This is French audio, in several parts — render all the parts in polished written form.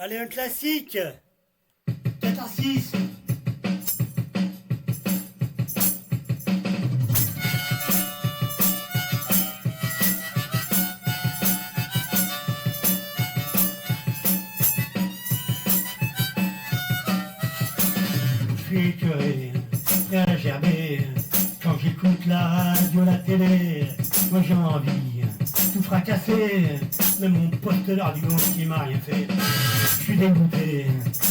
Allez, un classique. 4 à 6. Je suis écœuré, prêt à gerber. Quand j'écoute la radio, la télé, moi j'ai envie tout fracasser. Même mon poste de radio qui m'a rien fait. Je suis dégoûté,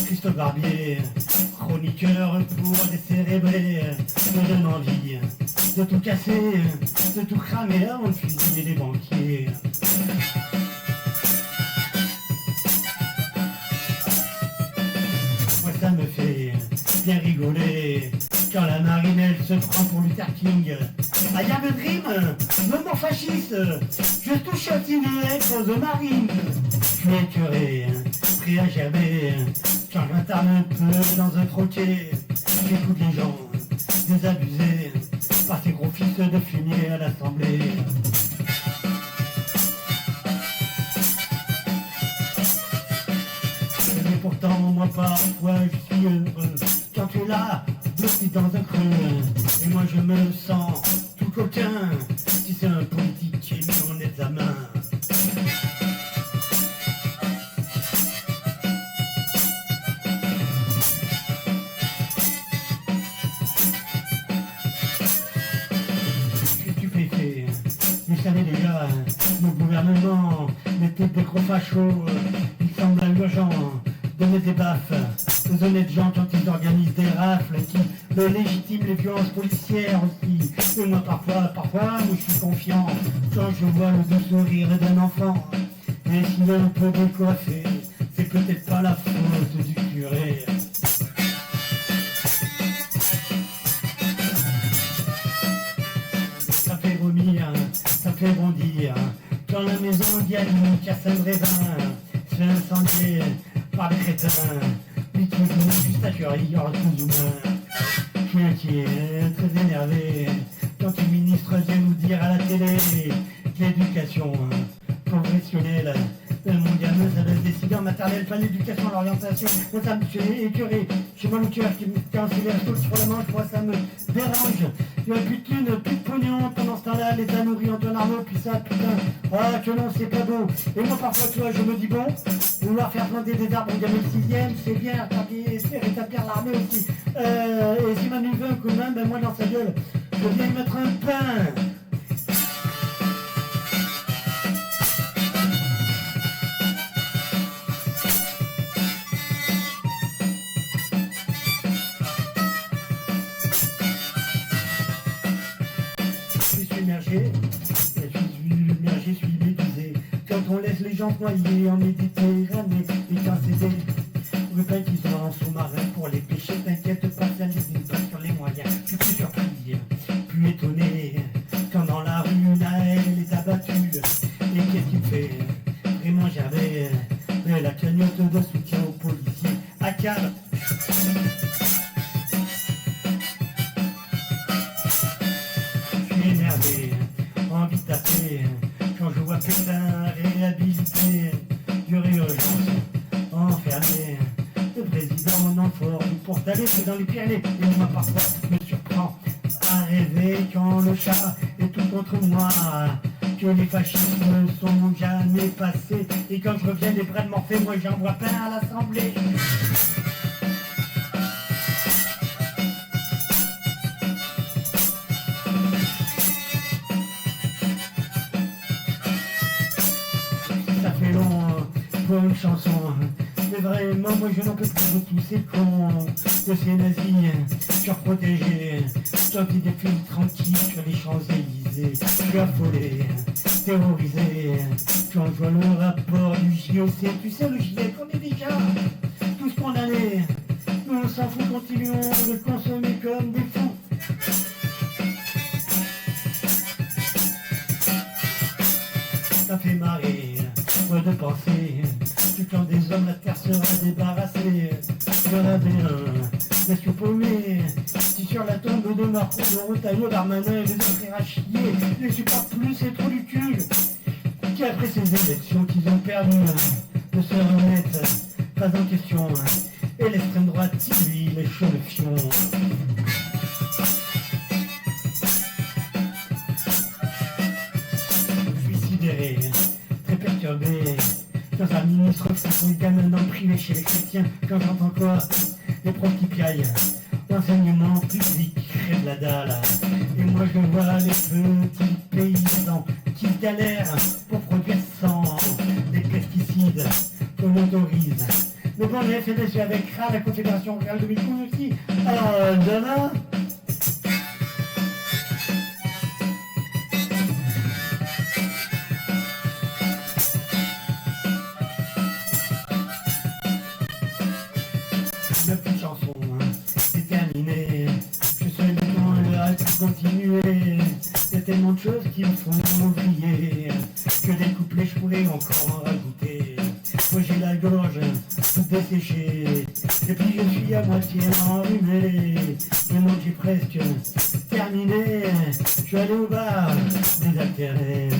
Christophe Barbier, chroniqueur pour décérébrer. Me donne envie de tout casser, de tout cramer avant de fusiller des banquiers. Moi ça me fait bien rigoler quand la marine elle se prend pour Luther King. I have a dream, no more fasciste. Je touche un petit nez de marine. Je suis écœuré, prêt à gerber quand je m'attarde un peu dans un troquet. J'écoute les gens désabusés par ces gros fils de fumier à l'Assemblée. Mais pourtant moi parfois je suis heureux quand tu es là, bloqué dans un creux. Et moi je me sens tout coquin si c'est un politique qui est mis en examen. Je suis stupéfait, vous savez déjà, mon gouvernement mettait des gros fachos. Il semble urgent donner des baffes aux honnêtes gens quand ils organisent des rafles qui légitiment les violences policières aussi. Et moi parfois, moi je suis confiant quand je vois le doux sourire d'un enfant. Et s'il est un peu décoiffé, c'est peut-être pas la faute du curé. Ça fait vomir, ça fait bondir quand la maison dialyse casse un raisin, se fait incendier par des crétins. Lui qui est juste à cueillir tous humains. Je suis inquiet, très énervé quand le ministre vient nous dire à la télé que l'éducation professionnelle mon gamin, ça va se décider en maternelle, pas l'éducation, l'orientation. Moi, ça me fait écœuré. Chez moi, le cœur qui me casse les restos sur la manche, moi, ça me dérange. Il n'y a plus de thunes, plus de pognon. Pendant ce temps-là, l'État nourrit Antoine Arnaud, puis ça, putain. Ah, que non, c'est pas beau. Et moi, parfois, tu vois, je me dis, bon, vouloir faire planter des arbres, on gagne le 6ème, c'est bien, rétablir l'armée aussi. Et si Manu veut un coup de main, ben moi, dans sa gueule, je viens lui mettre un pain. Je suis médusé quand on laisse les gens noyer en Méditerranée. Et quand c'est des Européens qui sont en sous-marin pour les pêcher, t'inquiète pas, ça les met pas sur les moyens. Je suis plus surpris, plus étonné quand dans la rue là elle est abattue. Et qu'est-ce qu'il fait? Vraiment j'avais la cagnotte de soutien aux policiers à Cannes. Je suis énervé, envie de taper quand je vois Pétain réhabilité, urgence, enfermé, le président en amphore, pour t'aller c'est dans les Pyrénées. Et moi parfois me surprends à rêver quand le chat est tout contre moi, que les fascistes ne sont jamais passés. Et quand je reviens des bras de Morphée, moi j'en vois plein à l'Assemblée. Ça fait long pour une chanson, mais vraiment moi je n'en peux plus de tous ces cons, de ces nazis surprotégés, quand ils défilent tranquilles sur les Champs-Élysées. Je suis affolé, terrorisé, quand je vois le rapport du JOC. Tu sais le GIEC, on est déjà tous condamnés, nous on s'en fout, continuons de consommer comme des fous. Ça fait marrer de penser que quand des hommes la terre sera débarrassée, il y en avait un, laisse paumé, si sur la tombe de Macron, de Retailleau, Darmanin et les autres ira chier, je ne supporte plus, c'est trop du cul, qu'après ces élections qu'ils ont perdu, de se remettre pas en question. Et l'extrême droite, lui, les chauds le fion. Je suis sidéré, très perturbé. Dans un ministre qui sont gamins dans le privé chez les chrétiens, quand j'entends quoi? Les profs qui piaillent. L'enseignement public crève la dalle. Et moi je vois les petits paysans qui galèrent pour produire sans des pesticides qu'on autorise. Mais bon, les FNSU avec CRA, la Confédération Rurale de Mécoune aussi. Alors, demain... La petite chanson, c'est terminé. Je souhaite maintenant le reste continuer. Il y a tellement de choses qui me font oublier que des couplets je pourrais encore en rajouter. Moi j'ai la gorge toute desséchée et puis je suis à moitié enrhumé. Maintenant que j'ai presque terminé, je suis allé au bar désaltéré.